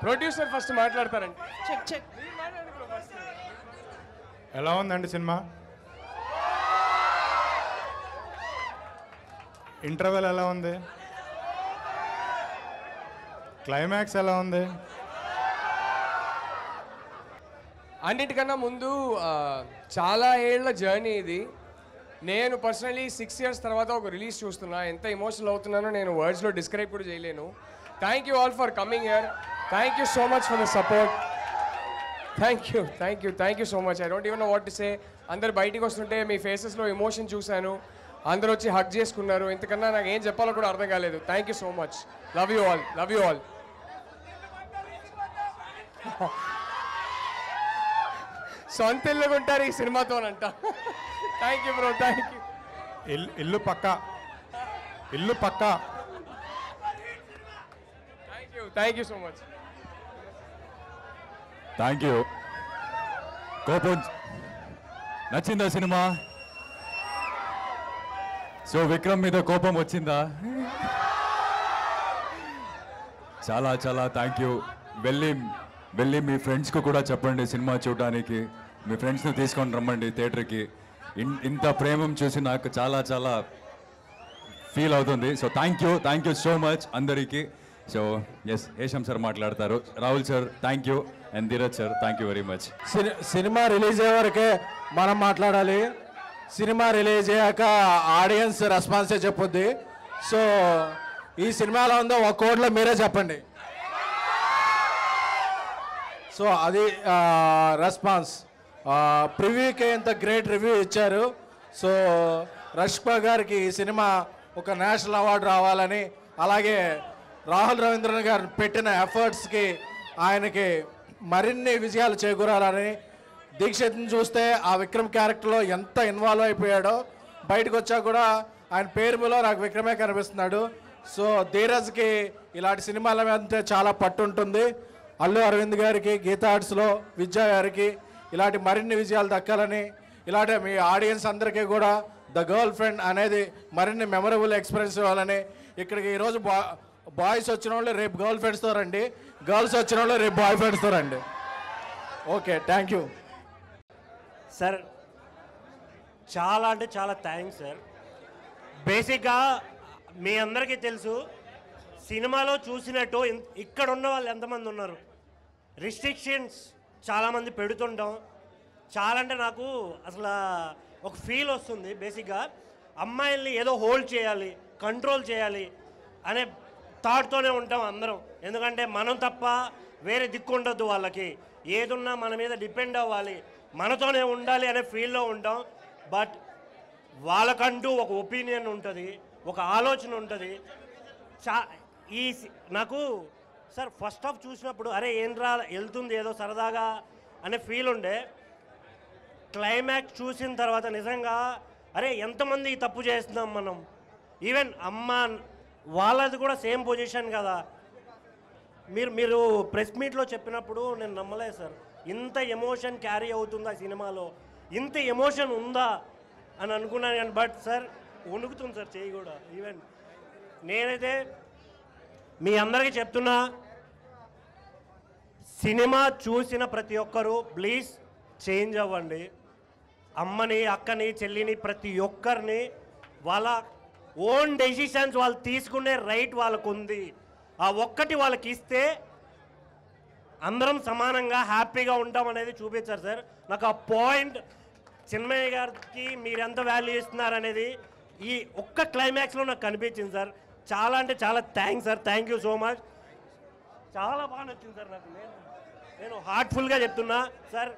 Producer first మాట్లాడతారండి. Check ఎలా ఉందండి సినిమా? ఇంటర్వెల్ ఎలా ఉంది? క్లైమాక్స్ ఎలా ఉంది? అన్నిటికన్నా ముందు చాలా ఏళ్ల జర్నీ ఇది. నేను పర్సనలీ 6 years తర్వాత ఒక రిలీజ్ చూస్తున్నా. ఎంత ఎమోషనల్ అవుతున్నానో నేను వర్డ్స్లో డిస్క్రైబ్ కూడా చేయలేను. Thank you all for coming here. Thank you so much for the support. Thank you so much. I don't even know what to say. అందరు బయటికి వస్తుంటే మీ ఫేసెస్లో ఎమోషన్ చూశాను. అందరూ వచ్చి హగ్ చేసుకున్నారు. ఇంతకన్నా నాకు ఏం చెప్పాలో కూడా అర్థం కాలేదు. Thank you so much. Love you all. సొంత ఇల్లుగా ఉంటారు ఈ సినిమాతోనంట. Thank you bro, thank you. ఇల్లు పక్కా. Thank you so much. Thank you. కోపం నచ్చిందా సినిమా? సో విక్రమ్ మీద కోపం వచ్చిందా? చాలా చాలా థ్యాంక్ యూ. వెళ్ళి మీ ఫ్రెండ్స్కి కూడా చెప్పండి సినిమా చూడడానికి. మీ ఫ్రెండ్స్ని తీసుకొని రమ్మండి థియేటర్కి. ఇంత ప్రేమం చూసి నాకు చాలా చాలా ఫీల్ అవుతుంది. So thank you so much అందరికీ. సో ఎస్, హేషం సార్ మాట్లాడతారు. Rahul sir thank you, and Dheeraj sir thank you very much. Cinema release అయ్యే వరకే మనం మాట్లాడాలి. సినిమా రిలీజ్ అయ్యాక ఆడియన్స్ రెస్పాన్సే చెప్పుద్ది. సో ఈ సినిమాలో ఉందో ఒక కోడ్లో మీరే చెప్పండి. సో అది రెస్పాన్స్. ప్రివ్యూకే ఇంత గ్రేట్ రివ్యూ ఇచ్చారు. సో రష్పా గారికి ఈ సినిమా ఒక నేషనల్ అవార్డు రావాలని, అలాగే రాహుల్ రవీంద్రన్ గారు పెట్టిన ఎఫర్ట్స్కి ఆయనకి మరిన్ని విజయాలు చేకూరాలని. దీక్షిత్ని చూస్తే ఆ విక్రమ్ క్యారెక్టర్లో ఎంత ఇన్వాల్వ్ అయిపోయాడో బయటకు వచ్చా కూడా ఆయన పేరులో నాకు విక్రమే కనిపిస్తున్నాడు. సో ధీరజ్కి ఇలాంటి సినిమాల మీద చాలా పట్టు ఉంటుంది. అల్లు అరవింద్ గారికి, గీతా ఆర్ట్స్లో విద్యా గారికి ఇలాంటి మరిన్ని విజయాలు దక్కాలని, ఇలాంటి మీ ఆడియన్స్ అందరికీ కూడా ద గర్ల్ ఫ్రెండ్ అనేది మరిన్ని మెమరబుల్ ఎక్స్పీరియన్స్ ఇవ్వాలని. ఇక్కడికి ఈరోజు బాయ్స్ వచ్చిన వాళ్ళు రేపు గర్ల్ ఫ్రెండ్స్తో రండి, గర్ల్స్ వచ్చిన వాళ్ళు రేపు బాయ్ ఫ్రెండ్స్తో రండి. Okay, thank you sir. చాలా అంటే చాలా థ్యాంక్స్ సార్. బేసిక్గా మీ అందరికీ తెలుసు, సినిమాలో చూసినట్టు ఇక్కడ ఉన్న వాళ్ళు ఎంతమంది ఉన్నారు. రిస్ట్రిక్షన్స్ చాలామంది పెడుతుంటాం. చాలా అంటే నాకు అసలు ఒక ఫీల్ వస్తుంది. బేసిక్గా అమ్మాయిల్ని ఏదో హోల్డ్ చేయాలి, కంట్రోల్ చేయాలి అనే థాట్తోనే ఉంటాం అందరం. ఎందుకంటే మనం తప్ప వేరే దిక్కు ఉండొద్దు వాళ్ళకి. ఏదున్నా మన మీద డిపెండ్ అవ్వాలి, మనతోనే ఉండాలి అనే ఫీల్లో ఉంటాం. బట్ వాళ్ళకంటూ ఒక ఒపీనియన్ ఉంటుంది, ఒక ఆలోచన ఉంటుంది. నాకు సార్ ఫస్ట్ హాఫ్ చూసినప్పుడు అరే ఏంట్రా వెళ్తుంది ఏదో సరదాగా అనే ఫీల్ ఉండే. క్లైమాక్స్ చూసిన తర్వాత నిజంగా అరే ఎంతమంది తప్పు చేస్తున్నాం మనం. ఈవెన్ అమ్మ వాళ్ళది కూడా సేమ్ పొజిషన్ కదా. మీరు ప్రెస్ మీట్లో చెప్పినప్పుడు నేను నమ్మలేదు సార్, ఇంత ఎమోషన్ క్యారీ అవుతుందా సినిమాలో, ఇంత ఎమోషన్ ఉందా అని అనుకున్నాను. కానీ బట్ సార్ వణుకుతుంది సార్ చేయి కూడా. ఈవెన్ నేనైతే మీ అందరికీ చెప్తున్నా, సినిమా చూసిన ప్రతి ఒక్కరూ ప్లీజ్ చేంజ్ అవ్వండి. అమ్మని, అక్కని, చెల్లిని, ప్రతి ఒక్కరిని వాళ్ళ ఓన్ డెసిషన్స్ వాళ్ళు తీసుకునే రైట్ వాళ్ళకు ఉంది. ఆ ఒక్కటి వాళ్ళకి ఇస్తే అందరం సమానంగా హ్యాపీగా ఉంటాం అనేది చూపించారు సార్. నాకు ఆ పాయింట్ చిన్మయ్య గారికి మీరు ఎంత వాల్యూ ఇస్తున్నారనేది ఈ ఒక్క క్లైమాక్స్లో నాకు కనిపించింది సార్. చాలా అంటే చాలా thanks sir. Thank you so much. చాలా బాగా నచ్చింది సార్ నాకు. నేను హార్ట్ఫుల్గా చెప్తున్నా సార్.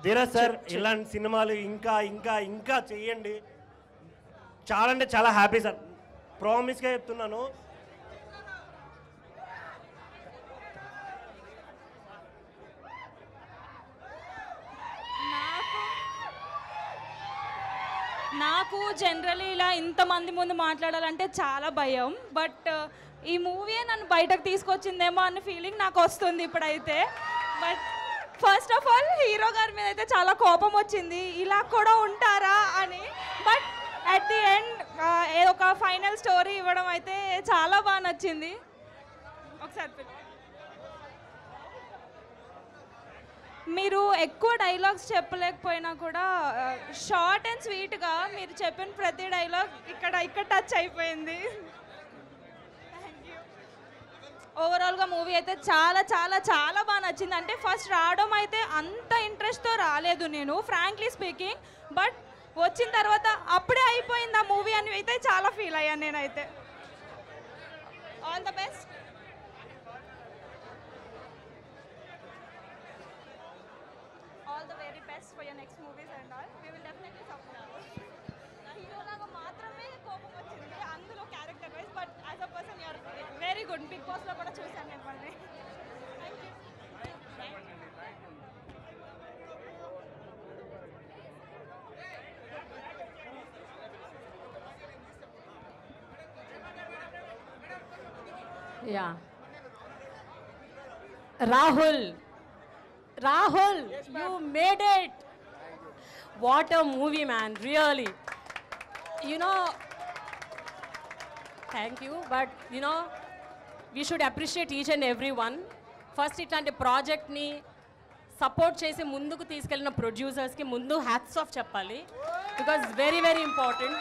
ధీరజ్ సార్ ఇలాంటి సినిమాలు ఇంకా ఇంకా ఇంకా చెయ్యండి. చాలా అంటే చాలా హ్యాపీ సార్. ప్రామిస్గా చెప్తున్నాను. నాకు జనరలీ ఇలా ఇంతమంది ముందు మాట్లాడాలంటే చాలా భయం. బట్ ఈ మూవీ నన్ను బయటకు తీసుకొచ్చిందేమో అన్న ఫీలింగ్ నాకు వస్తుంది ఇప్పుడైతే. But first of all hero గారి మీద అయితే చాలా కోపం వచ్చింది, ఇలా కూడా ఉంటారా అని. బట్ అట్ ది ఎండ్ ఒక ఫైనల్ స్టోరీ ఇవ్వడం అయితే చాలా బాగా నచ్చింది. ఒకసారి మీరు ఎక్కువ డైలాగ్స్ చెప్పలేకపోయినా కూడా షార్ట్ అండ్ స్వీట్గా మీరు చెప్పిన ప్రతి డైలాగ్ ఇక్కడ టచ్ అయిపోయింది. ఓవరాల్గా మూవీ అయితే చాలా చాలా చాలా బాగా నచ్చింది. అంటే ఫస్ట్ రావడం అయితే అంత ఇంట్రెస్ట్తో రాలేదు నేను, ఫ్రాంక్లీ స్పీకింగ్. బట్ వచ్చిన తర్వాత అప్పుడే అయిపోయింది ఆ మూవీ అని అయితే చాలా ఫీల్ అయ్యాను నేనైతే. All the best. All the very best for your next movies and all. We will definitely support. హీరోలాగా మాత్రమే కోపం వచ్చింది అందులో character wise, but as a person you're very good. Big బాస్లో కూడా చూశాను నేను మళ్ళీ. Thank you. Yeah. Rahul, you made it. What a movie, man, really. You know, thank you, but you know, we should appreciate each and every one. First, itlante project ni support chesi munduku teeskelina producers ki mundu hats off cheppali, because very very important.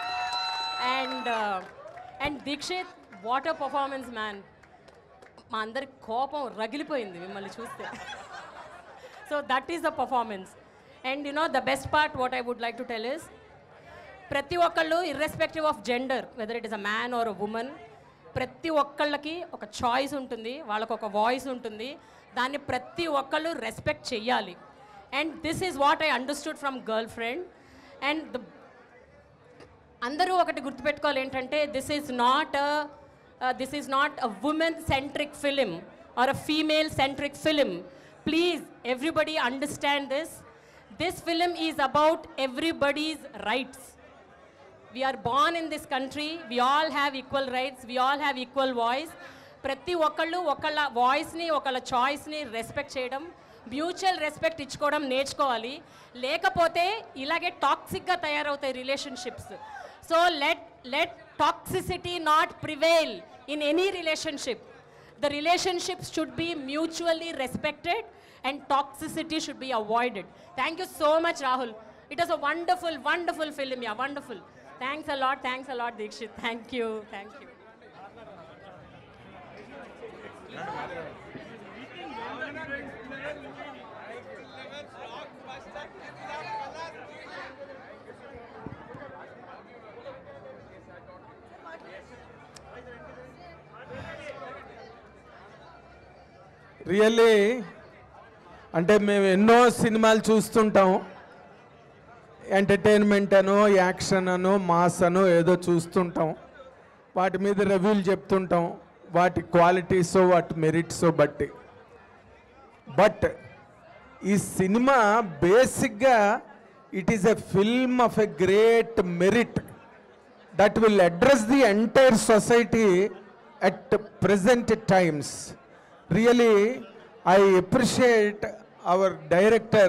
And Dikshit, what a performance, man. మా అందరి కోపం రగిలిపోయింది మిమ్మల్ని చూస్తే. So that is the performance. And you know the best part what I would like to tell is, ప్రతి ఒక్కళ్ళు irrespective of gender, whether it is a man or a woman, ప్రతి ఒక్కళ్ళకి ఒక చాయిస్ ఉంటుంది, వాళ్ళకు ఒక వాయిస్ ఉంటుంది, దాన్ని ప్రతి ఒక్కళ్ళు రెస్పెక్ట్ చెయ్యాలి. And this is what I understood from girl friend. And అందరూ ఒకటి గుర్తుపెట్టుకోవాలి ఏంటంటే, this is not a women-centric film or a female-centric film. Please, everybody understand this. This film is about everybody's rights. We are born in this country. We all have equal rights. We all have equal voice. ప్రతి ఒక్కళ్ళు ఒకళ్ళ వాయిస్ని ఒకళ్ళ చాయిస్ని respect చేయడం, mutual respect ఇచ్చుకోవడం నేర్చుకోవాలి. లేకపోతే ఇలాగే టాక్సిక్గా తయారవుతాయి relationships. So let toxicity not prevail in any relationship. The relationships should be mutually respected and toxicity should be avoided. Thank you so much, Rahul. It was a wonderful, wonderful film. Yeah, wonderful. Thanks a lot, Dikshit. Thank you. Really అంటే మేము ఎన్నో సినిమాలు చూస్తుంటాం, entertainment అనో action అనో mass అనో ఏదో చూస్తుంటాం, వాటి మీద రివ్యూలు చెప్తుంటాం, వాటి క్వాలిటీసో వాటి మెరిట్సో బట్టి. బట్ ఈ సినిమా బేసిక్గా it is a film of a great merit that will address the entire society at present times. Really, I appreciate our director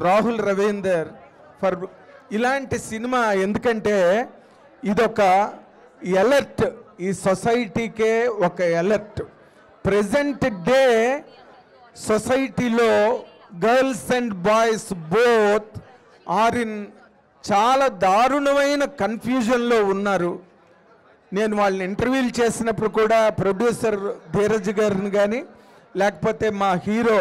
Rahul Ravindar for ilanti cinema, endukante idoka alert ee society ke oka alert. Present day society lo girls and boys both are in చాలా దారుణమైన కన్ఫ్యూజన్లో ఉన్నారు. నేను వాళ్ళని ఇంటర్వ్యూలు చేసినప్పుడు కూడా producer Dheeraj గారిని కానీ లేకపోతే మా హీరో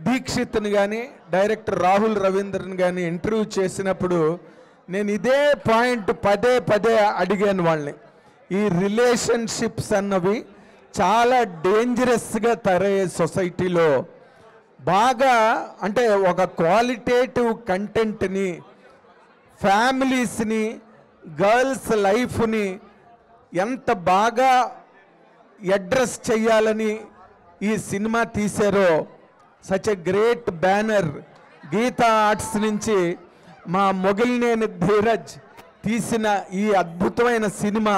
దీక్షిత్ని కానీ డైరెక్టర్ రాహుల్ రవీందర్ని కానీ ఇంటర్వ్యూ చేసినప్పుడు నేను ఇదే పాయింట్ పదే అడిగాను వాళ్ళని. ఈ రిలేషన్షిప్స్ అన్నవి చాలా డేంజరస్గా తయారయ్యే సొసైటీలో బాగా అంటే ఒక క్వాలిటేటివ్ కంటెంట్ని, ఫ్యామిలీస్ని, గర్ల్స్ లైఫ్ని ఎంత బాగా అడ్రస్ చేయాలని ఈ సినిమా తీశారో, such a great banner Geetha Arts నుంచి మా మొగిలినేని ధీరజ్ తీసిన ఈ అద్భుతమైన సినిమా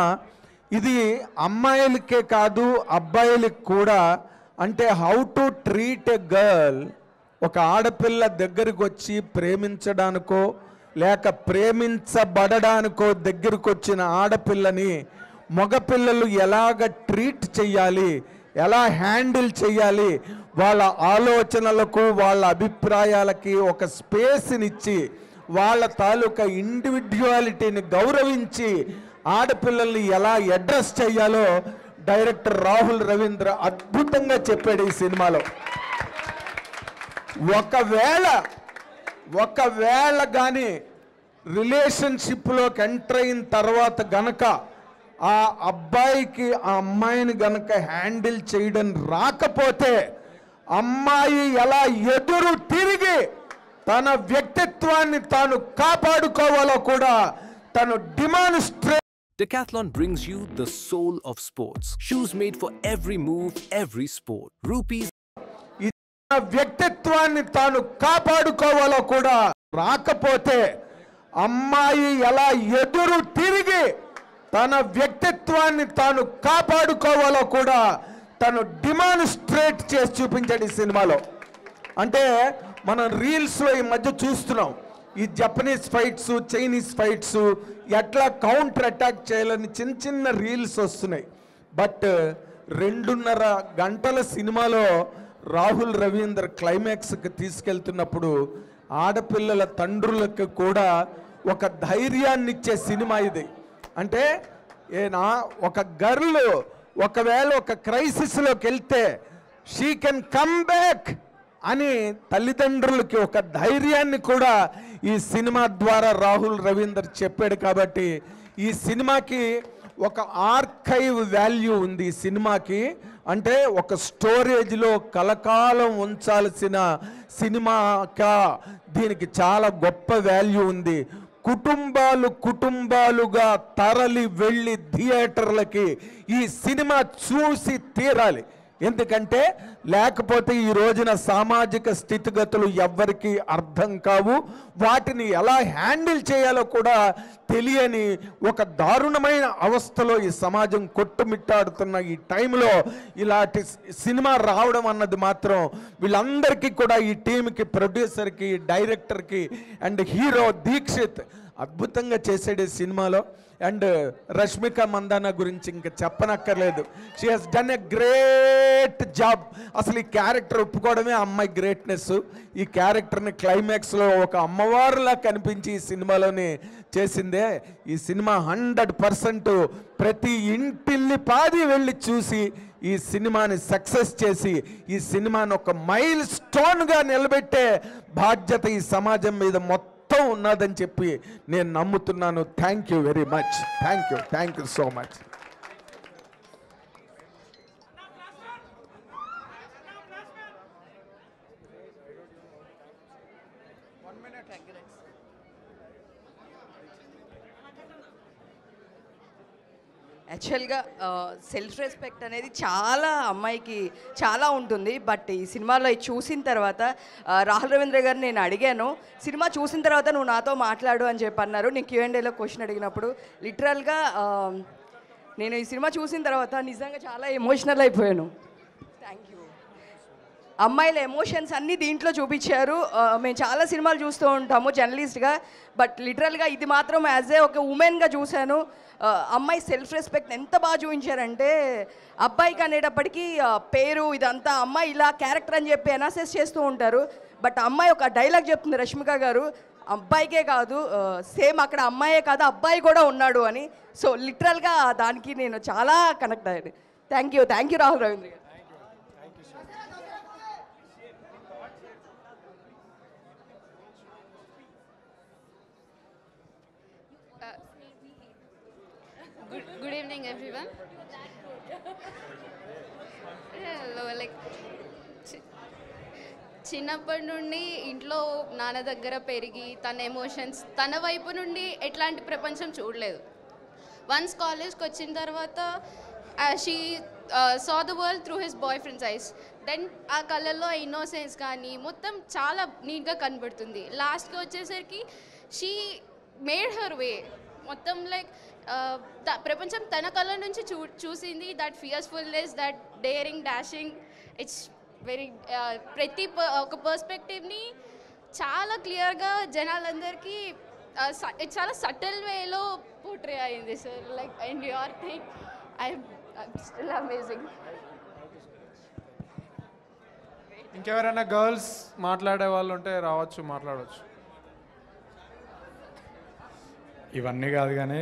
ఇది అమ్మాయిలకే కాదు అబ్బాయిలకు కూడా, అంటే how to treat a girl, ఒక ఆడపిల్ల దగ్గరికి వచ్చి ప్రేమించడానికో లేక ప్రేమించబడడానికో దగ్గరకు వచ్చిన ఆడపిల్లని మగపిల్లలు ఎలాగ ట్రీట్ చేయాలి, ఎలా హ్యాండిల్ చేయాలి, వాళ్ళ ఆలోచనలకు వాళ్ళ అభిప్రాయాలకి ఒక స్పేస్నిచ్చి వాళ్ళ తాలూకా ఇండివిడ్యువాలిటీని గౌరవించి ఆడపిల్లల్ని ఎలా అడ్రస్ చేయాలో డైరెక్టర్ రాహుల్ రవీంద్ర అద్భుతంగా చెప్పాడు ఈ సినిమాలో. ఒకవేళ కానీ రిలేషన్షిప్లోకి ఎంటర్ అయిన తర్వాత గనక ఆ అబ్బాయికి ఆ అమ్మాయిని గనక హ్యాండిల్ చేయడం రాకపోతే అమ్మాయి ఎలా ఎదురు తిరిగి తన వ్యక్తిత్వాన్ని తాను కాపాడుకోవాలో కూడా తను demonstrate. Decathlon brings you the soul of sports. Shoes made for every move, every sport. Rupees. వ్యక్తిత్వాన్ని తాను కాపాడుకోవాలో కూడా రాకపోతే అమ్మాయి ఎలా ఎదురు తిరిగి తన వ్యక్తిత్వాన్ని తాను కాపాడుకోవాలో కూడా తను డిమాన్స్ట్రేట్ చేసి చూపించాడు ఈ సినిమాలో. అంటే మనం రీల్స్లో ఈ మధ్య చూస్తున్నాం, ఈ జపనీస్ ఫైట్స్, చైనీస్ ఫైట్స్ ఎట్లా కౌంటర్ అటాక్ చేయాలని చిన్న చిన్న రీల్స్ వస్తున్నాయి. బట్ 2.5 గంటల సినిమాలో రాహుల్ రవీంద్ర క్లైమాక్స్కి తీసుకెళ్తున్నప్పుడు ఆడపిల్లల తండ్రులకు కూడా ఒక ధైర్యాన్ని ఇచ్చే సినిమా ఇది. అంటే ఒక గర్ల్ ఒకవేళ ఒక క్రైసిస్లోకి వెళ్తే షీ కెన్ కమ్ బ్యాక్ అని తల్లిదండ్రులకి ఒక ధైర్యాన్ని కూడా ఈ సినిమా ద్వారా రాహుల్ రవీంద్ర చెప్పాడు. కాబట్టి ఈ సినిమాకి ఒక ఆర్కైవ్ వాల్యూ ఉంది. ఈ సినిమాకి అంటే ఒక స్టోరేజ్లో కలకాలం ఉంచాల్సిన సినిమాగా దీనికి చాలా గొప్ప వాల్యూ ఉంది. కుటుంబాలుగా తరలి వెళ్ళి థియేటర్లకి ఈ సినిమా చూసి తీరాలి. ఎందుకంటే లేకపోతే ఈ రోజున సామాజిక స్థితిగతులు ఎవ్వరికీ అర్థం కావు, వాటిని ఎలా హ్యాండిల్ చేయాలో కూడా తెలియని ఒక దారుణమైన అవస్థలో ఈ సమాజం కొట్టుమిట్టాడుతున్న ఈ టైంలో ఇలాంటి సినిమా రావడం అన్నది మాత్రం వీళ్ళందరికీ కూడా, ఈ టీంకి, ప్రొడ్యూసర్కి, డైరెక్టర్కి అండ్ హీరో దీక్షిత్ అద్భుతంగా చేసాడు ఈ సినిమాలో. అండ్ రష్మిక మందాన గురించి ఇంకా చెప్పనక్కర్లేదు. She has done a great job. అసలు ఈ క్యారెక్టర్ ఒప్పుకోవడమే అమ్మాయి గ్రేట్నెస్. ఈ క్యారెక్టర్ని క్లైమాక్స్లో ఒక అమ్మవారులా కనిపించి ఈ సినిమాలోనే చేసిందే. ఈ సినిమా 100% ప్రతి ఇంటిల్లి పాది వెళ్ళి చూసి ఈ సినిమాని సక్సెస్ చేసి ఈ సినిమాని ఒక మైల్ స్టోన్గా నిలబెట్టే బాధ్యత ఈ సమాజం మీద మొత్తం ఉన్నదని చెప్పి నేను నమ్ముతున్నాను. Thank you very much. Thank you so much. యాక్చువల్గా సెల్ఫ్ రెస్పెక్ట్ అనేది చాలా అమ్మాయికి చాలా ఉంటుంది. బట్ ఈ సినిమాలో ఇది చూసిన తర్వాత రాహుల్ రవీంద్ర గారిని నేను అడిగాను, సినిమా చూసిన తర్వాత నువ్వు నాతో మాట్లాడు అని చెప్పి అన్నారు. నేను Q&Aలో క్వశ్చన్ అడిగినప్పుడు లిటరల్గా నేను ఈ సినిమా చూసిన తర్వాత నిజంగా చాలా ఎమోషనల్ అయిపోయాను. Thank you. అమ్మాయిల ఎమోషన్స్ అన్నీ దీంట్లో చూపించారు. మేము చాలా సినిమాలు చూస్తూ ఉంటాము జర్నలిస్ట్గా, బట్ లిటరల్గా ఇది మాత్రం యాజ్ ఏ ఒక ఉమెన్గా చూశాను. అమ్మాయి సెల్ఫ్ రెస్పెక్ట్ ఎంత బాగా చూపించారంటే, అబ్బాయికి అనేటప్పటికీ పేరు ఇదంతా అమ్మాయి ఇలా క్యారెక్టర్ అని చెప్పి అనాసెస్ చేస్తూ ఉంటారు. బట్ అమ్మాయి ఒక డైలాగ్ చెప్తుంది రష్మిక గారు, అబ్బాయికే కాదు సేమ్ అక్కడ అమ్మాయే కాదు అబ్బాయి కూడా ఉన్నాడు అని. సో లిటరల్గా దానికి నేను చాలా కనెక్ట్ అయ్యాను. థ్యాంక్ యూ రాహుల్ రవీంద్ర గారు. Good evening, everyone. Hello, like చిన్నప్పటి నుండి ఇంట్లో నాన్న దగ్గర పెరిగి తన ఎమోషన్స్ తన వైపు నుండి ఎట్లాంటి ప్రపంచం చూడలేదు. వన్స్ కాలేజ్కి వచ్చిన తర్వాత she saw the world through his boyfriend's eyes. Then ఆ కళ్ళల్లో ఇన్నోసెన్స్ కానీ మొత్తం చాలా నీట్గా కనబడుతుంది. లాస్ట్కి వచ్చేసరికి షీ మేడ్ హర్ వే. మొత్తం లైక్ ప్రపంచం తన కళ్ళ నుంచి చూసింది. That fearfulness, that daring, dashing, it's very ప్రతి ఒక పర్స్పెక్టివ్ని చాలా క్లియర్గా జనాలందరికీ చాలా సటిల్ వేలో పోర్ట్రే అయింది sir. Like and your thing I still amazing. ఇంకెవరైనా గర్ల్స్ మాట్లాడే వాళ్ళు ఉంటే రావచ్చు, మాట్లాడవచ్చు. ఇవన్నీ కాదు కానీ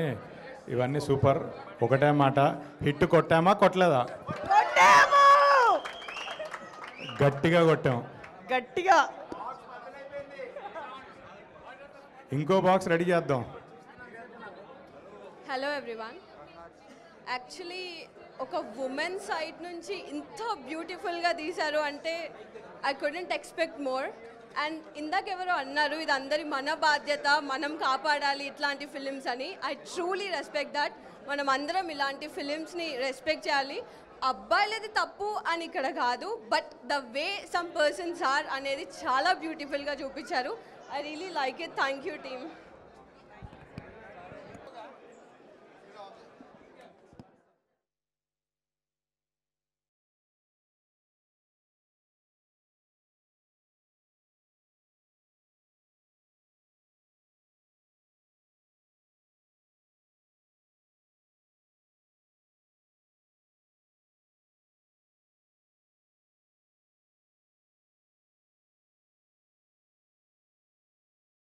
ఇవన్నీ సూపర్. ఒకటే మాట, హిట్ కొట్టామా కొట్టలేదా? గట్టిగా కొట్టాం. గట్టిగా ఇంకో బాక్స్ రెడీ చేద్దాం. Hello everyone. యాక్చువల్లీ ఒక ఉమెన్ సైడ్ నుంచి ఇంత బ్యూటిఫుల్గా తీశారు అంటే I couldn't expect more. And ఇందాక ఎవరో అన్నారు ఇది అందరి మన బాధ్యత, మనం కాపాడాలి ఇట్లాంటి ఫిలిమ్స్ అని. I truly respect that. మనం అందరం ఇలాంటి ఫిలిమ్స్ని రెస్పెక్ట్ చేయాలి. అబ్బాయిలది తప్పు అని ఇక్కడ కాదు, but the way some persons are అనేది చాలా బ్యూటిఫుల్గా చూపించారు. I really like it. Thank you team.